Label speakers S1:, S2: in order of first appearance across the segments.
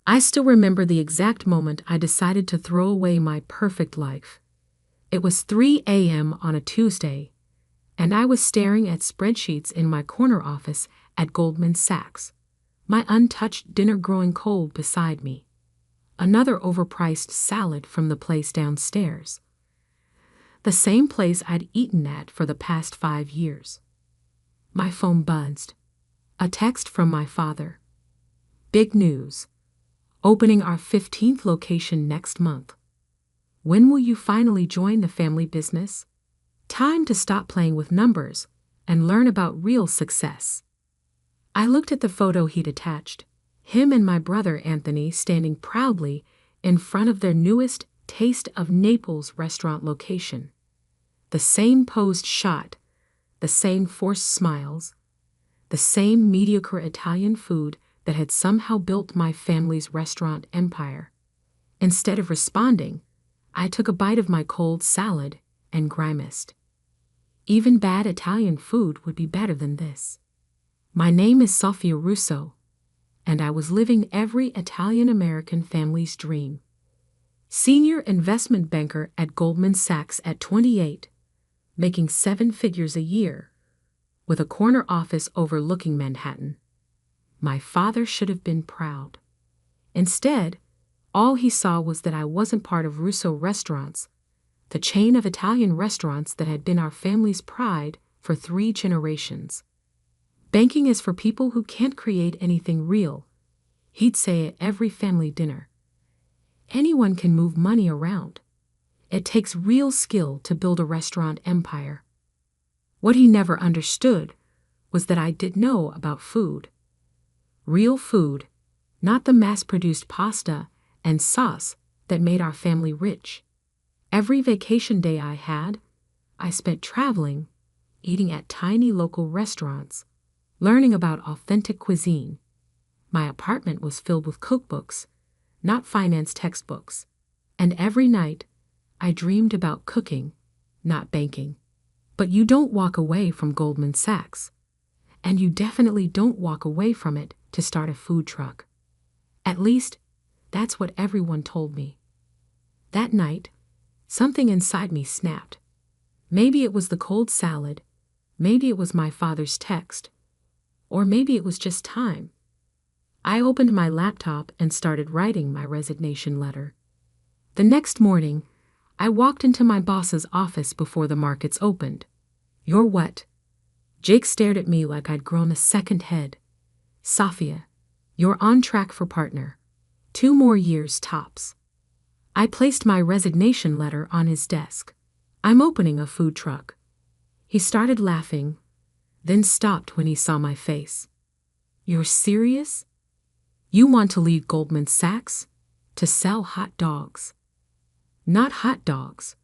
S1: I still remember the exact moment I decided to throw away my perfect life. It was 3 a.m. on a Tuesday, and I was staring at spreadsheets in my corner office at Goldman Sachs, my untouched dinner growing cold beside me. Another overpriced salad from the place downstairs. The same place I'd eaten at for the past 5 years. My phone buzzed. A text from my father. Big news. Opening our 15th location next month. When will you finally join the family business? Time to stop playing with numbers and learn about real success. I looked at the photo he'd attached, him and my brother Anthony standing proudly in front of their newest Taste of Naples restaurant location. The same posed shot, the same forced smiles, the same mediocre Italian food that had somehow built my family's restaurant empire. Instead of responding, I took a bite of my cold salad and grimaced. Even bad Italian food would be better than this. My name is Sophia Russo, and I was living every Italian-American family's dream. Senior investment banker at Goldman Sachs at 28, making 7 figures a year, with a corner office overlooking Manhattan. My father should have been proud. Instead, all he saw was that I wasn't part of Russo Restaurants, the chain of Italian restaurants that had been our family's pride for 3 generations. Banking is for people who can't create anything real, he'd say at every family dinner. Anyone can move money around. It takes real skill to build a restaurant empire. What he never understood was that I did know about food. Real food, not the mass-produced pasta and sauce that made our family rich. Every vacation day I had, I spent traveling, eating at tiny local restaurants, learning about authentic cuisine. My apartment was filled with cookbooks, not finance textbooks, and every night I dreamed about cooking, not banking. But you don't walk away from Goldman Sachs, and you definitely don't walk away from it to start a food truck. At least, that's what everyone told me. That night, something inside me snapped. Maybe it was the cold salad, maybe it was my father's text, or maybe it was just time. I opened my laptop and started writing my resignation letter. The next morning, I walked into my boss's office before the markets opened. "You're what?" Jake stared at me like I'd grown a second head. "Sophia, you're on track for partner. 2 more years tops." I placed my resignation letter on his desk. "I'm opening a food truck." He started laughing, then stopped when he saw my face. "You're serious? You want to leave Goldman Sachs to sell hot dogs?" Not hot dogs,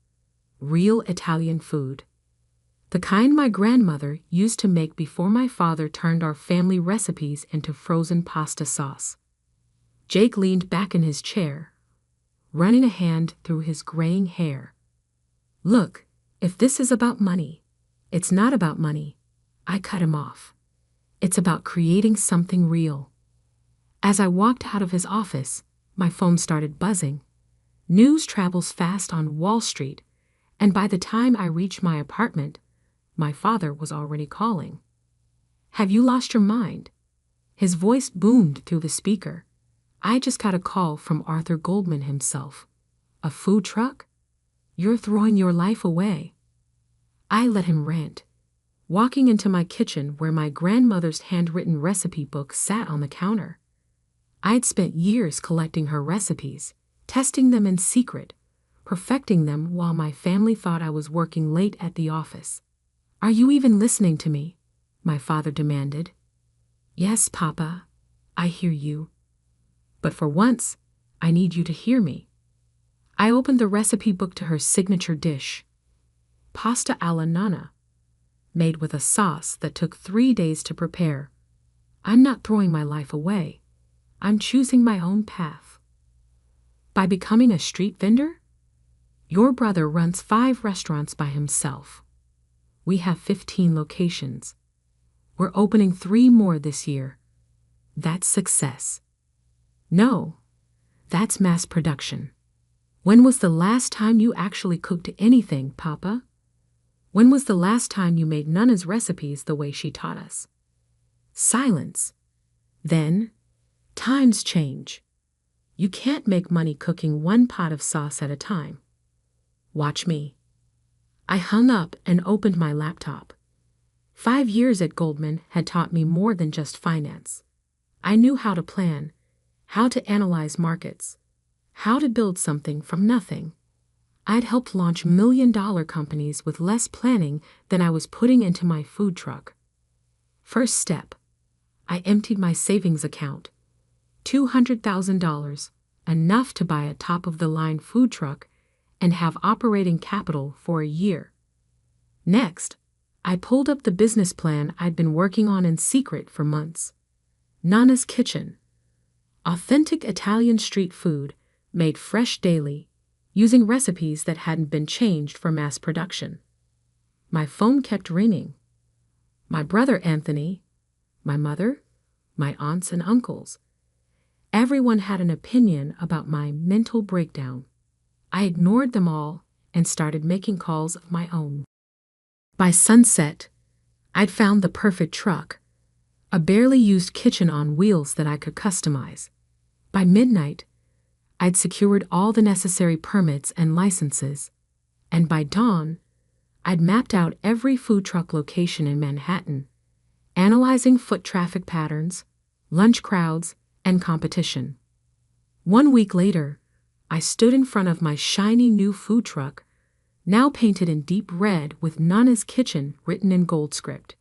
S1: real Italian food. The kind my grandmother used to make before my father turned our family recipes into frozen pasta sauce. Jake leaned back in his chair, running a hand through his graying hair. "Look, if this is about money, it's not about money." I cut him off. "It's about creating something real." As I walked out of his office, my phone started buzzing. News travels fast on Wall Street, and by the time I reached my apartment, my father was already calling. "Have you lost your mind?" His voice boomed through the speaker. "I just got a call from Arthur Goldman himself. A food truck? You're throwing your life away." I let him rant, walking into my kitchen where my grandmother's handwritten recipe book sat on the counter. I'd spent years collecting her recipes, testing them in secret, perfecting them while my family thought I was working late at the office. "Are you even listening to me?" my father demanded. "Yes, Papa, I hear you. But for once, I need you to hear me." I opened the recipe book to her signature dish, pasta alla nonna, made with a sauce that took 3 days to prepare. I'm not throwing my life away. I'm choosing my own path. By becoming a street vendor? Your brother runs 5 restaurants by himself. We have 15 locations. We're opening 3 more this year. That's success. No, That's mass production. When was the last time you actually cooked anything, Papa? When was the last time you made Nana's recipes the way she taught us? Silence. Then, times change. You can't make money cooking one pot of sauce at a time. Watch me. I hung up and opened my laptop. 5 years at Goldman had taught me more than just finance. I knew how to plan, how to analyze markets, how to build something from nothing. I'd helped launch million-dollar companies with less planning than I was putting into my food truck. First step, I emptied my savings account. $200,000, enough to buy a top-of-the-line food truck and have operating capital for a year. Next, I pulled up the business plan I'd been working on in secret for months. Nana's Kitchen. Authentic Italian street food, made fresh daily, using recipes that hadn't been changed for mass production. My phone kept ringing. My brother Anthony, my mother, my aunts and uncles. Everyone had an opinion about my mental breakdown. I ignored them all and started making calls of my own. By sunset, I'd found the perfect truck, a barely used kitchen on wheels that I could customize. By midnight, I'd secured all the necessary permits and licenses, and by dawn, I'd mapped out every food truck location in Manhattan, analyzing foot traffic patterns, lunch crowds, and competition. 1 week later, I stood in front of my shiny new food truck, now painted in deep red with Nana's Kitchen written in gold script.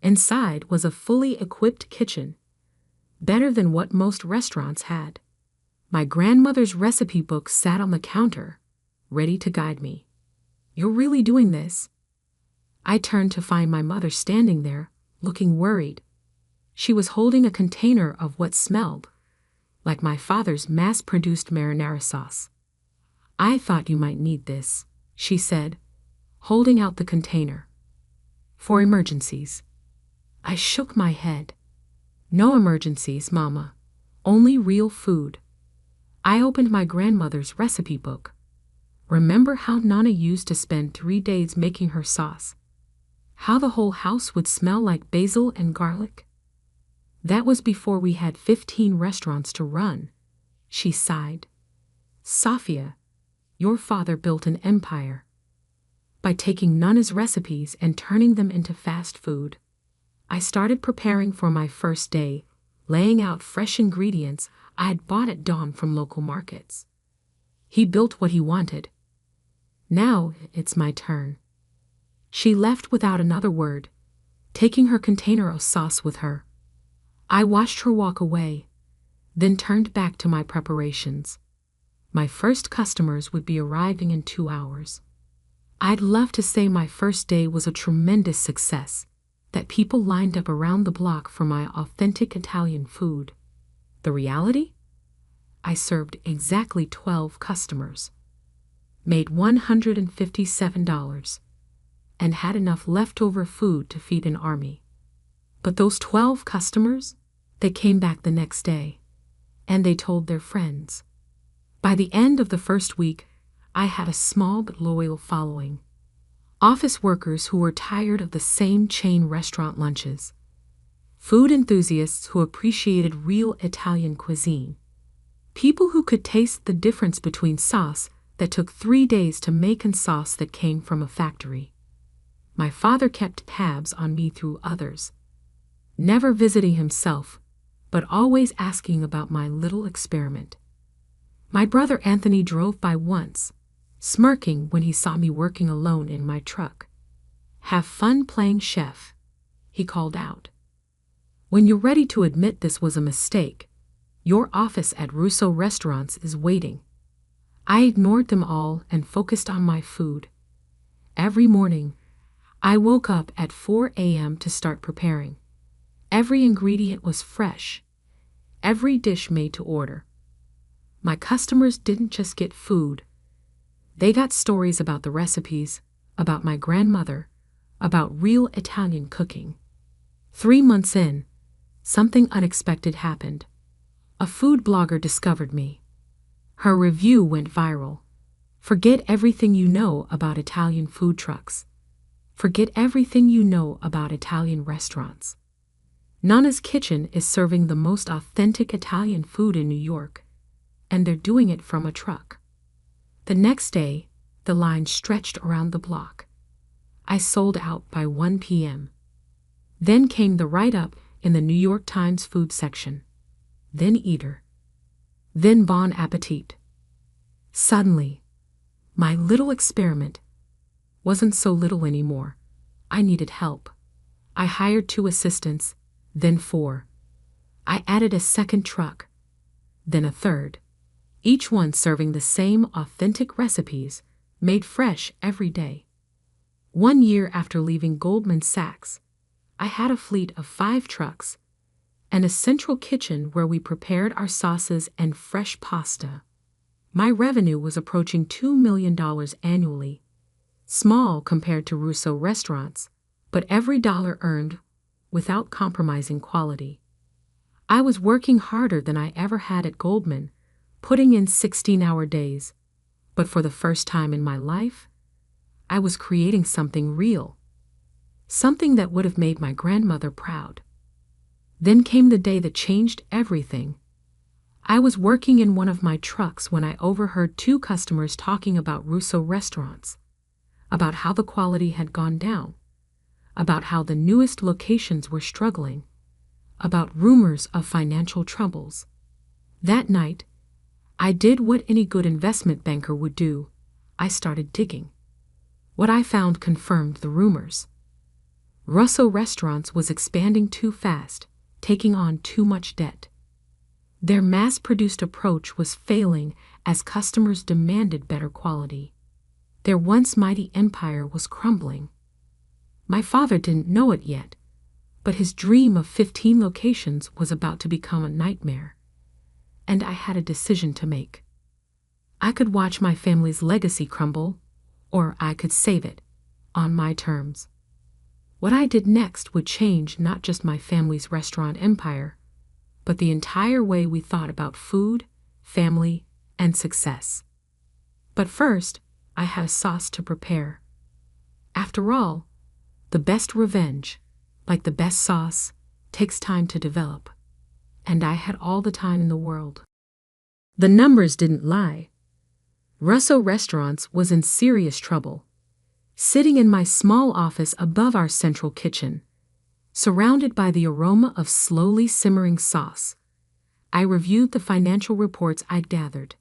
S1: Inside was a fully equipped kitchen, better than what most restaurants had. My grandmother's recipe book sat on the counter, ready to guide me. "You're really doing this?" I turned to find my mother standing there, looking worried. She was holding a container of what smelled like my father's mass-produced marinara sauce. "I thought you might need this," she said, holding out the container. "For emergencies." I shook my head. "No emergencies, Mama. Only real food." I opened my grandmother's recipe book. Remember how Nana used to spend 3 days making her sauce? How the whole house would smell like basil and garlic? That was before we had 15 restaurants to run. She sighed. "Safia, your father built an empire by taking Nana's recipes and turning them into fast food." I started preparing for my first day, laying out fresh ingredients I had bought at dawn from local markets. He built what he wanted. Now it's my turn. She left without another word, taking her container of sauce with her. I watched her walk away, then turned back to my preparations. My first customers would be arriving in 2 hours. I'd love to say my first day was a tremendous success, that people lined up around the block for my authentic Italian food. The reality? I served exactly 12 customers, made $157, and had enough leftover food to feed an army. But those 12 customers, they came back the next day, and they told their friends. By the end of the first week, I had a small but loyal following. Office workers who were tired of the same chain restaurant lunches. Food enthusiasts who appreciated real Italian cuisine. People who could taste the difference between sauce that took 3 days to make and sauce that came from a factory. My father kept tabs on me through others, never visiting himself, but always asking about my little experiment. My brother Anthony drove by once, smirking when he saw me working alone in my truck. "Have fun playing chef," he called out. "When you're ready to admit this was a mistake, your office at Russo Restaurants is waiting." I ignored them all and focused on my food. Every morning, I woke up at 4 a.m. to start preparing. Every ingredient was fresh, every dish made to order. My customers didn't just get food. They got stories about the recipes, about my grandmother, about real Italian cooking. 3 months in, something unexpected happened. A food blogger discovered me. Her review went viral. Forget everything you know about Italian food trucks. Forget everything you know about Italian restaurants. Nana's Kitchen is serving the most authentic Italian food in New York, and they're doing it from a truck. The next day, the line stretched around the block. I sold out by 1 p.m. Then came the write-up in the New York Times food section. Then Eater. Then Bon Appetit. Suddenly, my little experiment wasn't so little anymore. I needed help. I hired 2 assistants, then 4. I added a second truck, then a third, each one serving the same authentic recipes, made fresh every day. 1 year after leaving Goldman Sachs, I had a fleet of 5 trucks and a central kitchen where we prepared our sauces and fresh pasta. My revenue was approaching $2 million annually, small compared to Russo restaurants, but every dollar earned without compromising quality. I was working harder than I ever had at Goldman, putting in 16-hour days, but for the first time in my life, I was creating something real, something that would have made my grandmother proud. Then came the day that changed everything. I was working in one of my trucks when I overheard 2 customers talking about Russo restaurants, about how the quality had gone down, about how the newest locations were struggling, about rumors of financial troubles. That night, I did what any good investment banker would do. I started digging. What I found confirmed the rumors. Russo Restaurants was expanding too fast, taking on too much debt. Their mass-produced approach was failing as customers demanded better quality. Their once mighty empire was crumbling. My father didn't know it yet, but his dream of 15 locations was about to become a nightmare. And I had a decision to make. I could watch my family's legacy crumble, or I could save it, on my terms. What I did next would change not just my family's restaurant empire, but the entire way we thought about food, family, and success. But first, I had a sauce to prepare. After all, the best revenge, like the best sauce, takes time to develop. And I had all the time in the world. The numbers didn't lie. Russo Restaurants was in serious trouble. Sitting in my small office above our central kitchen, surrounded by the aroma of slowly simmering sauce, I reviewed the financial reports I'd gathered.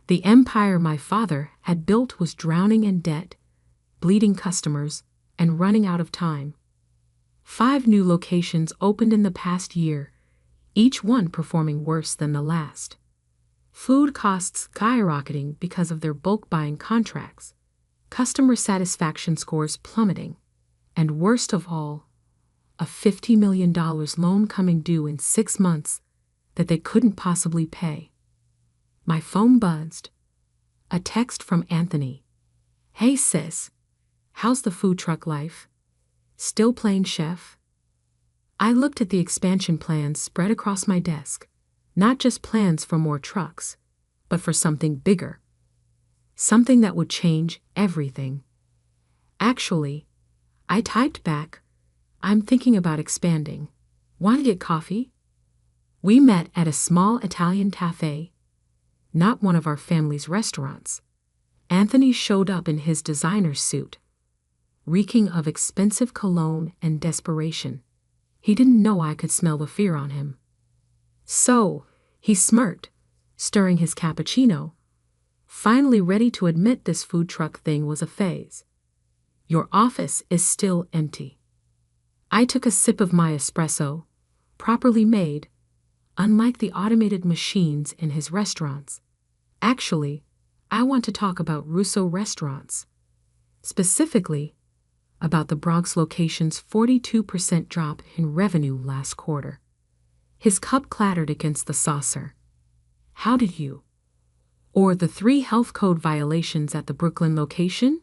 S1: The empire my father had built was drowning in debt, bleeding customers, and running out of time. 5 new locations opened in the past year, each one performing worse than the last. Food costs skyrocketing because of their bulk buying contracts, customer satisfaction scores plummeting, and worst of all, a $50 million loan coming due in 6 months that they couldn't possibly pay. My phone buzzed. A text from Anthony. "Hey sis, how's the food truck life? Still playing chef?" I looked at the expansion plans spread across my desk, not just plans for more trucks, but for something bigger. Something that would change everything. Actually, I typed back, "I'm thinking about expanding. Want to get coffee?" We met at a small Italian cafe, not one of our family's restaurants. Anthony showed up in his designer suit, reeking of expensive cologne and desperation. He didn't know I could smell the fear on him. "So," he smirked, stirring his cappuccino, finally ready to admit this food truck thing was a phase. "Your office is still empty." I took a sip of my espresso, properly made, unlike the automated machines in his restaurants. "Actually, I want to talk about Russo Restaurants. Specifically, about the Bronx location's 42% drop in revenue last quarter." His cup clattered against the saucer. "How did you? Or the 3 health code violations at the Brooklyn location?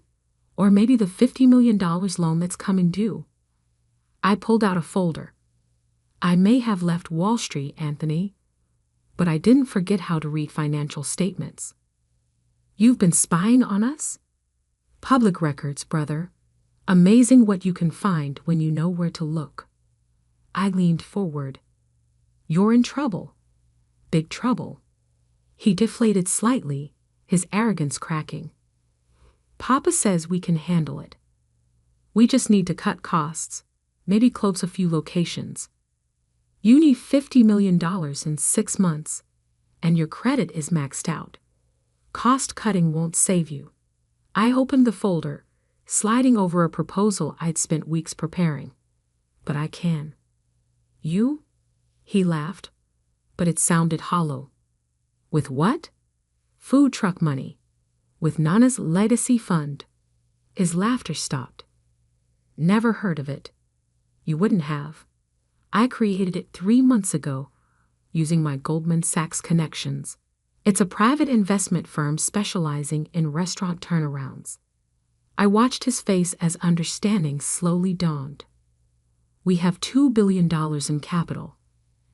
S1: Or maybe the $50 million loan that's coming due?" I pulled out a folder. "I may have left Wall Street, Anthony, but I didn't forget how to read financial statements. You've been spying on us? Public records, brother. Amazing what you can find when you know where to look. I leaned forward. You're in trouble. Big trouble. He deflated slightly, his arrogance cracking. Papa says we can handle it. We just need to cut costs, maybe close a few locations. You need $50 million in 6 months, and your credit is maxed out. Cost cutting won't save you. I opened the folder, sliding over a proposal I'd spent weeks preparing. But I can. You? He laughed, but it sounded hollow. With what? Food truck money. With Nana's legacy fund. His laughter stopped. Never heard of it. You wouldn't have. I created it 3 months ago, using my Goldman Sachs connections. It's a private investment firm specializing in restaurant turnarounds. I watched his face as understanding slowly dawned. We have $2 billion in capital,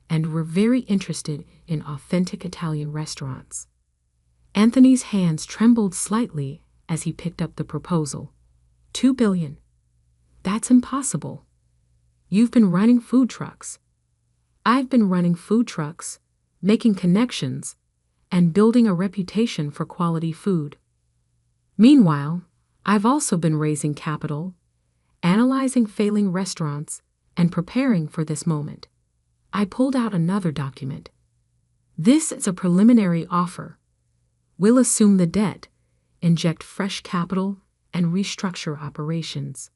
S1: and we're very interested in authentic Italian restaurants. Anthony's hands trembled slightly as he picked up the proposal. $2 billion. That's impossible. You've been running food trucks. I've been running food trucks, making connections, and building a reputation for quality food. Meanwhile, I've also been raising capital, analyzing failing restaurants, and preparing for this moment. I pulled out another document. This is a preliminary offer. We'll assume the debt, inject fresh capital, and restructure operations.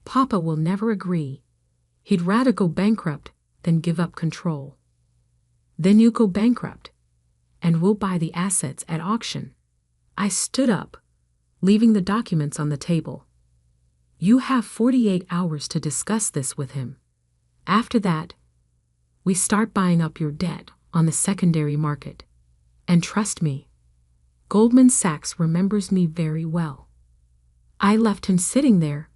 S1: Papa will never agree. He'd rather go bankrupt than give up control. Then you go bankrupt, and we'll buy the assets at auction. I stood up, leaving the documents on the table. You have 48 hours to discuss this with him. After that, we start buying up your debt on the secondary market. And trust me, Goldman Sachs remembers me very well. I left him sitting there,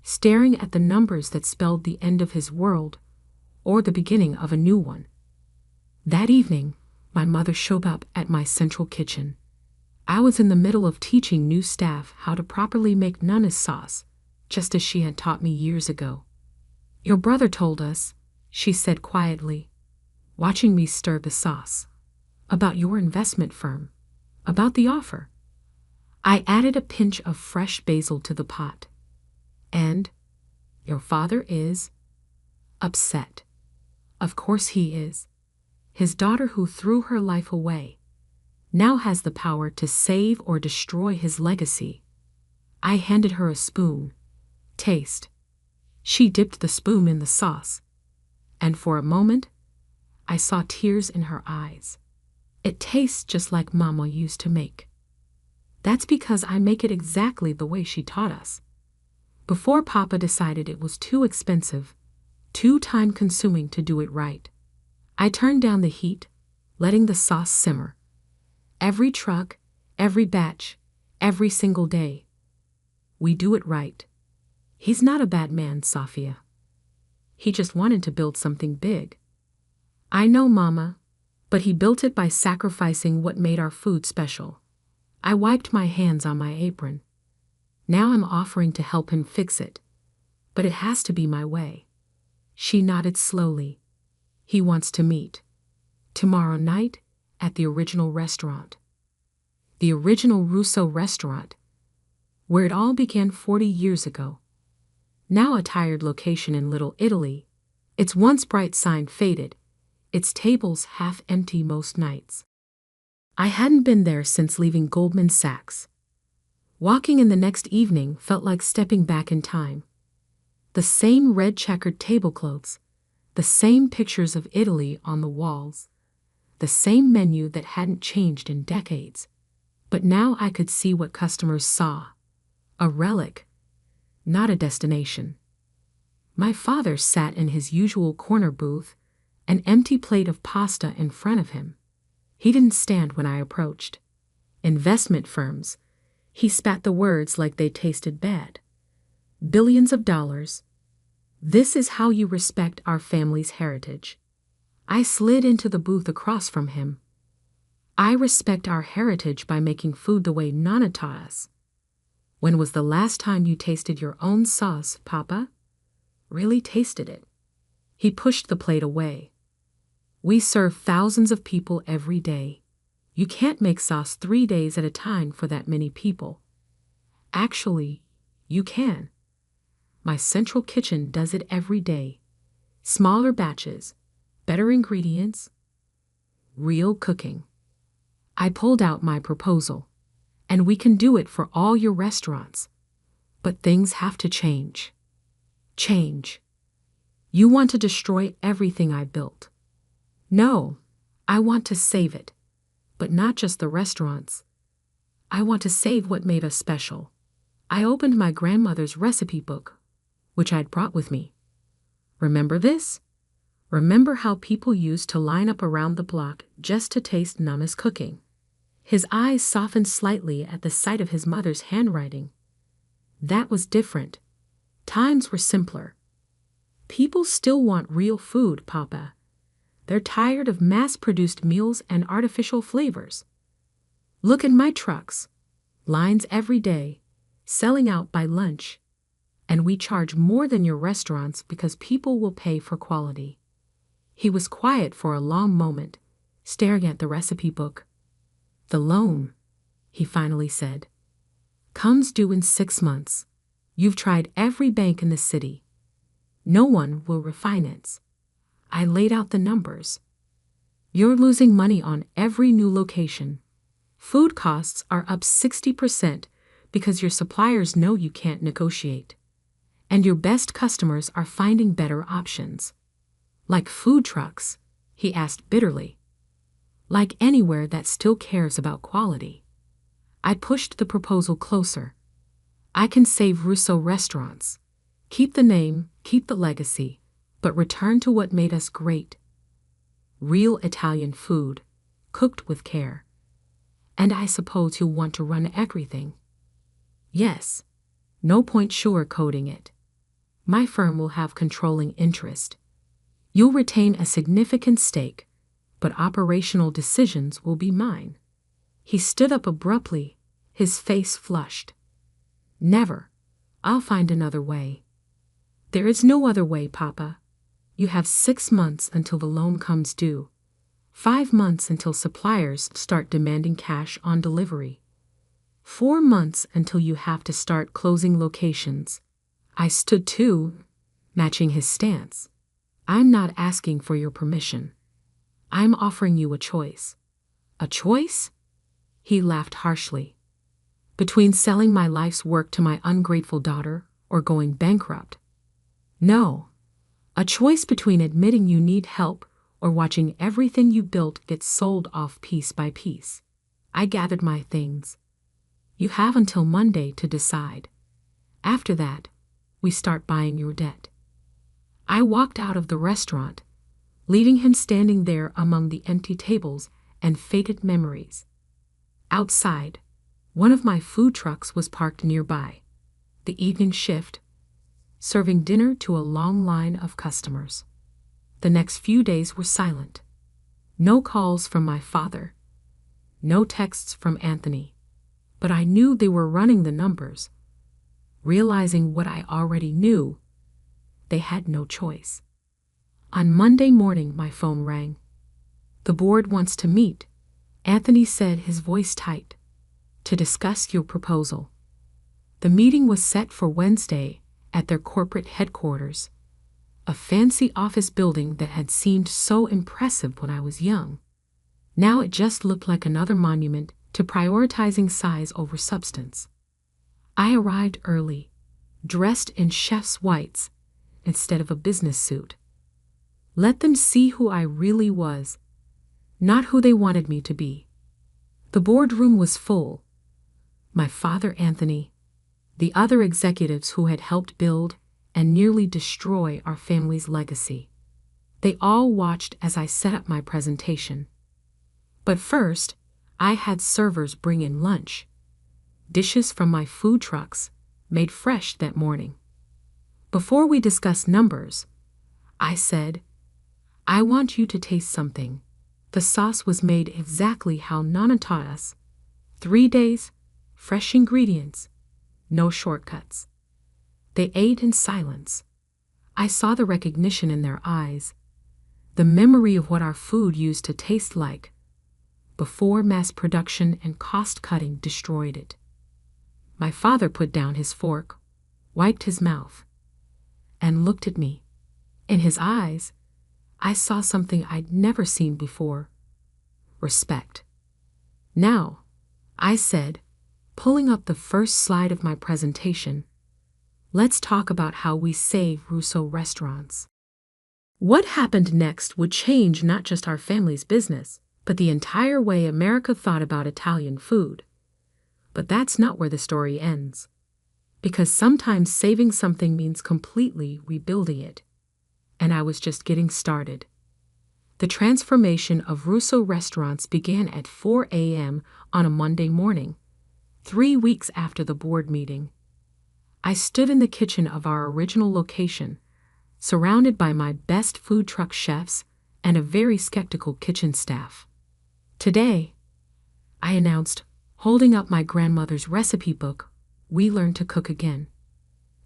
S1: staring at the numbers that spelled the end of his world, or the beginning of a new one. That evening, my mother showed up at my central kitchen. I was in the middle of teaching new staff how to properly make Nana's sauce, just as she had taught me years ago. Your brother told us, she said quietly, watching me stir the sauce, about your investment firm, about the offer. I added a pinch of fresh basil to the pot. And your father is upset. Of course he is. His daughter who threw her life away now has the power to save or destroy his legacy. I handed her a spoon. Taste. She dipped the spoon in the sauce, and for a moment, I saw tears in her eyes. It tastes just like Mama used to make. That's because I make it exactly the way she taught us. Before Papa decided it was too expensive, too time-consuming to do it right, I turned down the heat, letting the sauce simmer. Every truck, every batch, every single day. We do it right. He's not a bad man, Sophia. He just wanted to build something big. I know, Mama, but he built it by sacrificing what made our food special. I wiped my hands on my apron. Now I'm offering to help him fix it. But it has to be my way. She nodded slowly. He wants to meet. Tomorrow night at the original restaurant. The original Russo restaurant, where it all began 40 years ago. Now a tired location in Little Italy, its once bright sign faded, its tables half empty most nights. I hadn't been there since leaving Goldman Sachs. Walking in the next evening felt like stepping back in time. The same red checkered tablecloths, the same pictures of Italy on the walls, the same menu that hadn't changed in decades. But now I could see what customers saw. A relic, not a destination. My father sat in his usual corner booth, an empty plate of pasta in front of him. He didn't stand when I approached. Investment firms. He spat the words like they tasted bad. Billions of dollars. This is how you respect our family's heritage. I slid into the booth across from him. I respect our heritage by making food the way Nana taught us. When was the last time you tasted your own sauce, Papa? Really tasted it? He pushed the plate away. We serve thousands of people every day. You can't make sauce 3 days at a time for that many people. Actually, you can. My central kitchen does it every day. Smaller batches, better ingredients, real cooking. I pulled out my proposal, and we can do it for all your restaurants. But things have to change. Change. You want to destroy everything I built. No, I want to save it. But not just the restaurants. I want to save what made us special. I opened my grandmother's recipe book, which I'd brought with me. Remember this? Remember how people used to line up around the block just to taste Nana's cooking? His eyes softened slightly at the sight of his mother's handwriting. That was different. Times were simpler. People still want real food, Papa. They're tired of mass-produced meals and artificial flavors. Look at my trucks. Lines every day, selling out by lunch. And we charge more than your restaurants because people will pay for quality. He was quiet for a long moment, staring at the recipe book. The loan, he finally said, comes due in 6 months. You've tried every bank in the city. No one will refinance. I laid out the numbers. You're losing money on every new location. Food costs are up 60% because your suppliers know you can't negotiate. And your best customers are finding better options. Like food trucks, he asked bitterly. Like anywhere that still cares about quality. I pushed the proposal closer. I can save Russo restaurants. Keep the name, keep the legacy, but return to what made us great. Real Italian food, cooked with care. And I suppose you'll want to run everything. Yes. No point sugarcoating it. My firm will have controlling interest. You'll retain a significant stake, but operational decisions will be mine. He stood up abruptly, his face flushed. Never. I'll find another way. There is no other way, Papa. You have 6 months until the loan comes due. 5 months until suppliers start demanding cash on delivery. 4 months until you have to start closing locations. I stood too, matching his stance. I'm not asking for your permission. I'm offering you a choice. A choice? He laughed harshly. Between selling my life's work to my ungrateful daughter or going bankrupt. No. A choice between admitting you need help or watching everything you built get sold off piece by piece. I gathered my things. You have until Monday to decide. After that, we start buying your debt. I walked out of the restaurant, leaving him standing there among the empty tables and faded memories. Outside, one of my food trucks was parked nearby, the evening shift, serving dinner to a long line of customers. The next few days were silent. No calls from my father. No texts from Anthony. But I knew they were running the numbers. Realizing what I already knew, they had no choice. On Monday morning, my phone rang. The board wants to meet, Anthony said, his voice tight, to discuss your proposal. The meeting was set for Wednesday at their corporate headquarters, a fancy office building that had seemed so impressive when I was young. Now it just looked like another monument to prioritizing size over substance. I arrived early, dressed in chef's whites instead of a business suit. Let them see who I really was, not who they wanted me to be. The boardroom was full. My father, Anthony, the other executives who had helped build and nearly destroy our family's legacy. They all watched as I set up my presentation. But first, I had servers bring in lunch. Dishes from my food trucks, made fresh that morning. Before we discussed numbers, I said, I want you to taste something. The sauce was made exactly how Nana taught us. 3 days, fresh ingredients, no shortcuts. They ate in silence. I saw the recognition in their eyes, the memory of what our food used to taste like before mass production and cost-cutting destroyed it. My father put down his fork, wiped his mouth, and looked at me. In his eyes, I saw something I'd never seen before: respect. Now, I said, pulling up the first slide of my presentation, let's talk about how we save Russo restaurants. What happened next would change not just our family's business, but the entire way America thought about Italian food. But that's not where the story ends. Because sometimes saving something means completely rebuilding it. And I was just getting started. The transformation of Russo restaurants began at 4 a.m. on a Monday morning, 3 weeks after the board meeting. I stood in the kitchen of our original location, surrounded by my best food truck chefs and a very skeptical kitchen staff. Today, I announced, holding up my grandmother's recipe book, we learned to cook again.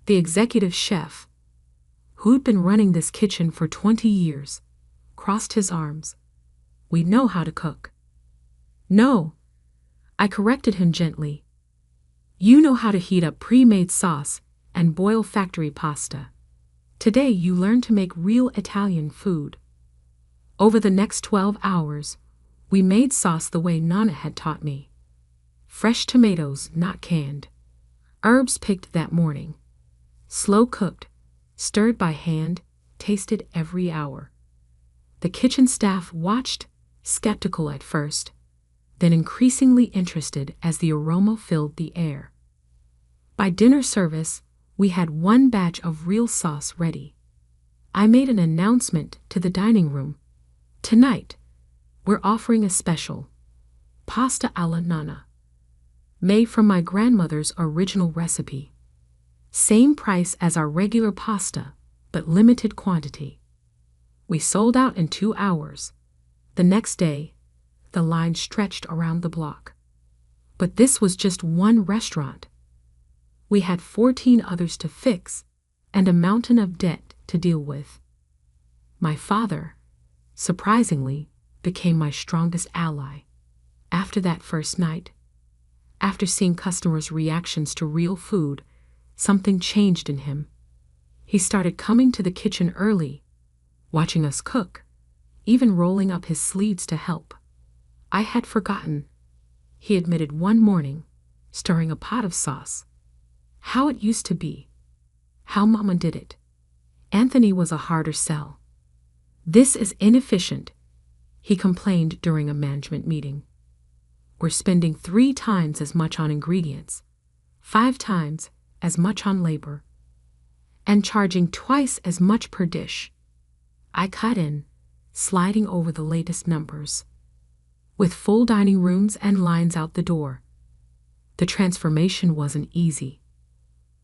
S1: The executive chef, who'd been running this kitchen for 20 years, crossed his arms. We know how to cook. No, I corrected him gently. You know how to heat up pre-made sauce and boil factory pasta. Today you learn to make real Italian food. Over the next 12 hours, we made sauce the way Nana had taught me. Fresh tomatoes, not canned. Herbs picked that morning. Slow cooked, stirred by hand, tasted every hour. The kitchen staff watched, skeptical at first, then increasingly interested as the aroma filled the air. By dinner service, we had 1 batch of real sauce ready. I made an announcement to the dining room. Tonight, we're offering a special, pasta alla nonna, made from my grandmother's original recipe. Same price as our regular pasta, but limited quantity. We sold out in 2 hours. The next day, the line stretched around the block. But this was just one restaurant. We had 14 others to fix and a mountain of debt to deal with. My father, surprisingly, became my strongest ally. After that first night, after seeing customers' reactions to real food, something changed in him. He started coming to the kitchen early, watching us cook, even rolling up his sleeves to help. I had forgotten, he admitted one morning, stirring a pot of sauce, how it used to be, how Mama did it. Anthony was a harder sell. This is inefficient, he complained during a management meeting. We're spending 3 times as much on ingredients, 5 times as much on labor, and charging twice as much per dish. I cut in, sliding over the latest numbers. With full dining rooms and lines out the door. The transformation wasn't easy.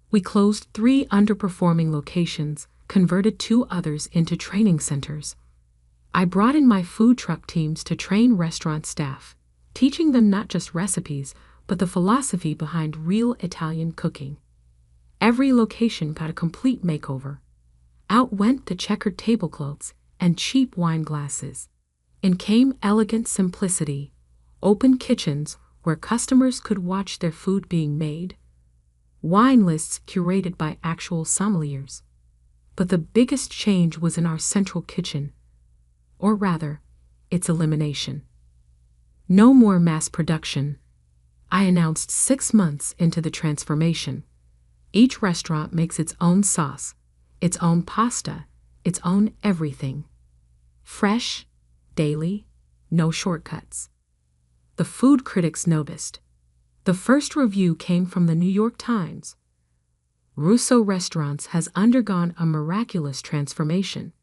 S1: We closed 3 underperforming locations, converted 2 others into training centers. I brought in my food truck teams to train restaurant staff, teaching them not just recipes, but the philosophy behind real Italian cooking. Every location got a complete makeover. Out went the checkered tablecloths and cheap wine glasses. In came elegant simplicity, open kitchens where customers could watch their food being made, wine lists curated by actual sommeliers. But the biggest change was in our central kitchen, or rather, its elimination. No more mass production. I announced 6 months into the transformation. Each restaurant makes its own sauce, its own pasta, its own everything. Fresh, daily, no shortcuts. The food critics noticed. The first review came from the New York Times. Russo Restaurants has undergone a miraculous transformation.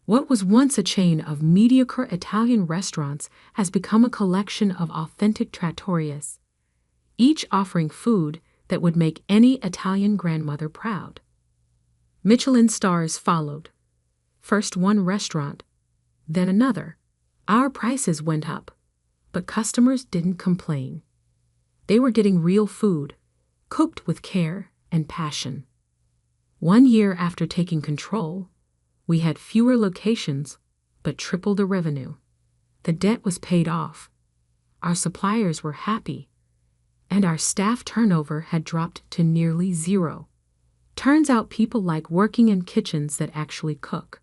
S1: What was once a chain of mediocre Italian restaurants has become a collection of authentic trattorias, each offering food that would make any Italian grandmother proud. Michelin stars followed. First one restaurant, then another. Our prices went up, but customers didn't complain. They were getting real food, cooked with care and passion. 1 year after taking control, we had fewer locations, but triple the revenue. The debt was paid off. Our suppliers were happy, and our staff turnover had dropped to nearly zero. Turns out people like working in kitchens that actually cook.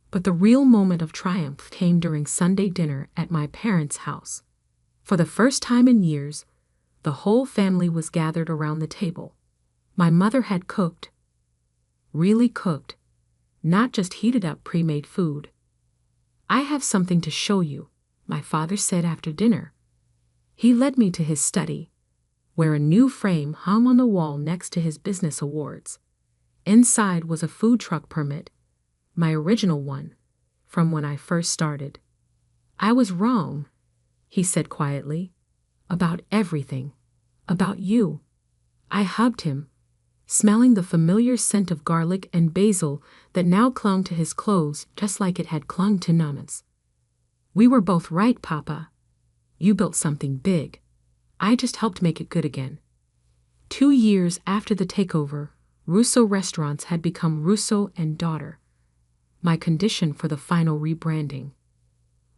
S1: But the real moment of triumph came during Sunday dinner at my parents' house. For the first time in years, the whole family was gathered around the table. My mother had cooked, really cooked, not just heated up pre-made food. "I have something to show you," my father said after dinner. He led me to his study, where a new frame hung on the wall next to his business awards. Inside was a food truck permit, my original one, from when I first started. "I was wrong," he said quietly, "about everything, about you." I hugged him, smelling the familiar scent of garlic and basil that now clung to his clothes just like it had clung to Nana's. "We were both right, Papa. You built something big. I just helped make it good again." 2 years after the takeover, Russo Restaurants had become Russo and Daughter, my condition for the final rebranding.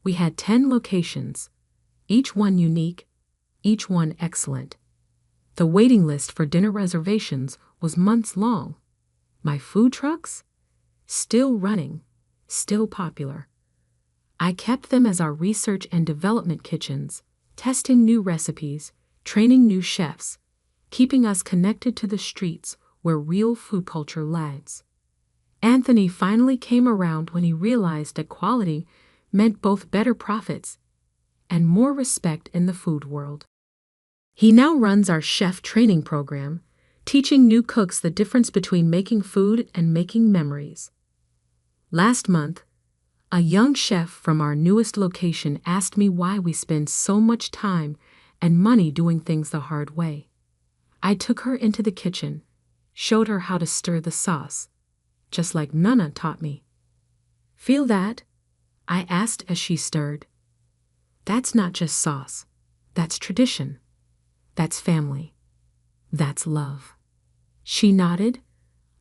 S1: We had 10 locations, each one unique, each one excellent. The waiting list for dinner reservations was months long. My food trucks? Still running, still popular. I kept them as our research and development kitchens, testing new recipes, training new chefs, keeping us connected to the streets where real food culture lies. Anthony finally came around when he realized that quality meant both better profits and more respect in the food world. He now runs our chef training program, teaching new cooks the difference between making food and making memories. Last month, a young chef from our newest location asked me why we spend so much time and money doing things the hard way. I took her into the kitchen, showed her how to stir the sauce, just like Nana taught me. "Feel that?" I asked as she stirred. "That's not just sauce. That's tradition. That's family. That's love." She nodded,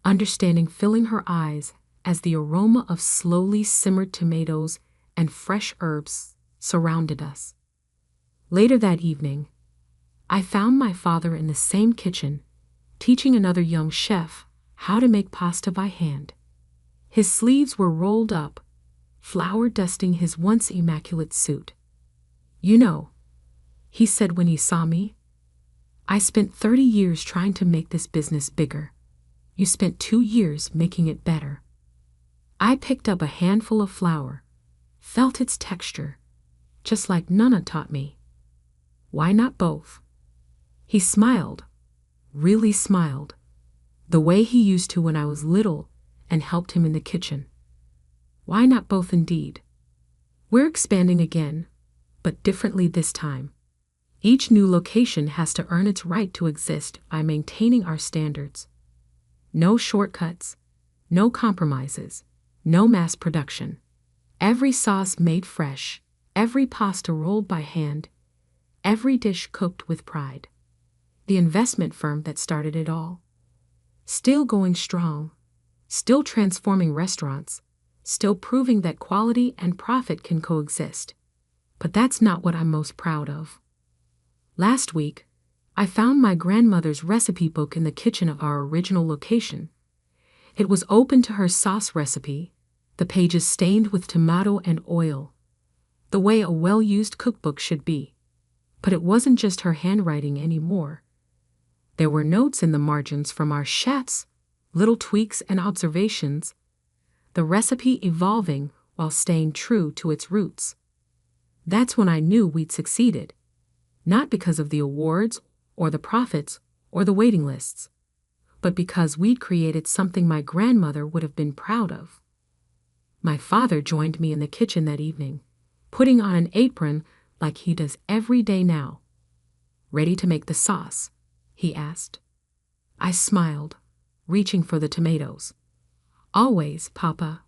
S1: understanding, filling her eyes as the aroma of slowly simmered tomatoes and fresh herbs surrounded us. Later that evening, I found my father in the same kitchen, teaching another young chef how to make pasta by hand. His sleeves were rolled up, flour dusting his once immaculate suit. "You know," he said when he saw me, "I spent 30 years trying to make this business bigger. You spent 2 years making it better." I picked up a handful of flour, felt its texture, just like Nana taught me. "Why not both?" He smiled, really smiled, the way he used to when I was little and helped him in the kitchen. Why not both indeed? We're expanding again, but differently this time. Each new location has to earn its right to exist by maintaining our standards. No shortcuts, no compromises, no mass production. Every sauce made fresh, every pasta rolled by hand, every dish cooked with pride. The investment firm that started it all. Still going strong, still transforming restaurants, still proving that quality and profit can coexist. But that's not what I'm most proud of. Last week, I found my grandmother's recipe book in the kitchen of our original location. It was open to her sauce recipe, the pages stained with tomato and oil, the way a well-used cookbook should be. But it wasn't just her handwriting anymore. There were notes in the margins from our chefs, little tweaks and observations, the recipe evolving while staying true to its roots. That's when I knew we'd succeeded. Not because of the awards, or the profits, or the waiting lists, but because we'd created something my grandmother would have been proud of. My father joined me in the kitchen that evening, putting on an apron like he does every day now. "Ready to make the sauce?" he asked. I smiled, reaching for the tomatoes. "Always, Papa,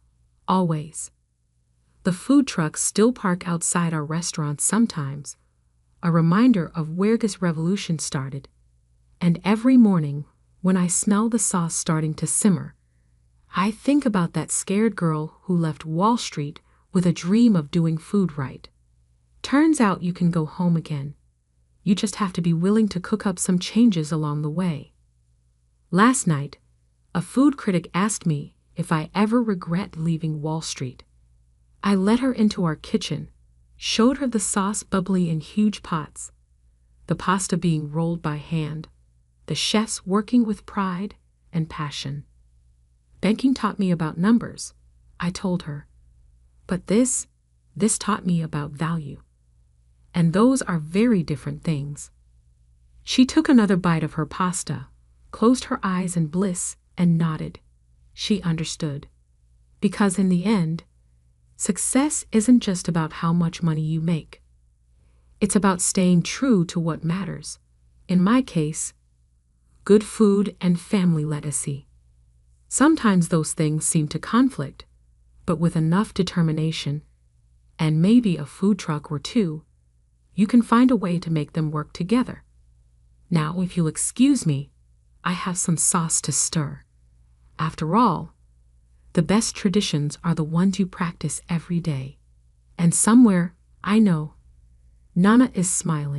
S1: always." The food trucks still park outside our restaurants sometimes, a reminder of where this revolution started. And every morning, when I smell the sauce starting to simmer, I think about that scared girl who left Wall Street with a dream of doing food right. Turns out you can go home again. You just have to be willing to cook up some changes along the way. Last night, a food critic asked me if I ever regret leaving Wall Street. I led her into our kitchen, showed her the sauce bubbling in huge pots, the pasta being rolled by hand, the chefs working with pride and passion. Banking taught me about numbers, I told her. But this taught me about value. And those are very different things. She took another bite of her pasta, closed her eyes in bliss, and nodded. She understood. Because in the end, success isn't just about how much money you make. It's about staying true to what matters. In my case, good food and family legacy. Sometimes those things seem to conflict, but with enough determination, and maybe a food truck or two, you can find a way to make them work together. Now, if you'll excuse me, I have some sauce to stir. After all, the best traditions are the ones you practice every day. And somewhere, I know, Nana is smiling.